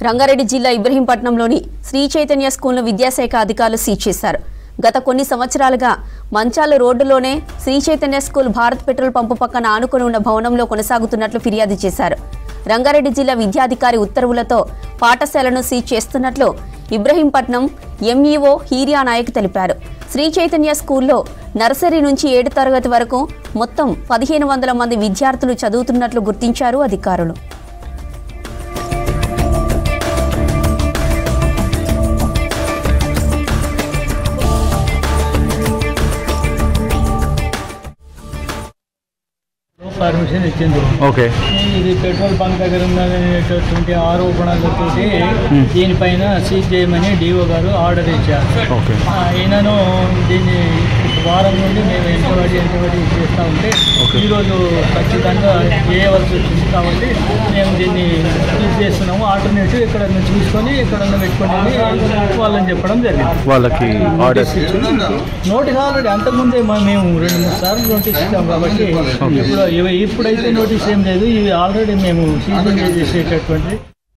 రంగారెడ్డి జిల్లా ఇబ్రహీంపట్నంలోని శ్రీ చైతన్య స్కూల్ను విద్యాశాఖ అధికారులు సీజ్ చేశారు. గత కొన్ని సంవత్సరాలుగా మంచాల రోడ్డులోనే Shri Chaitanya school Bharat petrol pump పక్కన ఆనుకుని ఉన్న భవనంలో కొనసాగుతున్నట్లు ఫిర్యాదు చేశారు. రంగారెడ్డి జిల్లా విద్యాధికారి ఉత్తర్వులతో పాఠశాలను సీజ్ చేస్తున్నట్లు ఇబ్రహీంపట్నం ఎంఈఓ హీరియా నాయక్ తెలిపారు. శ్రీ చైతన్య స్కూల్లో నర్సరీ నుంచి 7వ తరగతి వరకు మొత్తం 1500 మంది విద్యార్థులు చదువుతున్నట్లు గుర్తించారు అధికారులు. పర్మిషన్ ఇచ్చింది. ఓకే, ఇది పెట్రోల్ బంక్ దగ్గర ఉన్నటువంటి ఆరోపణలతో దీనిపైన సీజ్ చేయమని డిఓ గారు ఆర్డర్ ఇచ్చారు. ఓకే, ఈయనను దీన్ని వారం నుండి మేము ఎంతబడి చేస్తూ ఉంటే ఈరోజు ఖచ్చితంగా చేయవలసి వచ్చింది. కాబట్టి మేము దీన్ని సీజ్ చేస్తున్నాము. ఆల్టర్నేటివ్ ఇక్కడ చూసుకొని ఎక్కడన్నా పెట్టుకోండి వాళ్ళని చెప్పడం జరిగింది. వాళ్ళకి ఆర్డర్స్ నోటీస్ ఆల్రెడీ అంతకుముందే మేము 2-3 సార్లు నోటీస్ ఇచ్చాము. కాబట్టి ఇప్పుడైతే నోటీస్ ఏం లేదు. ఇవి ఆల్రెడీ మేము సీజింగ్ చేసేటటువంటి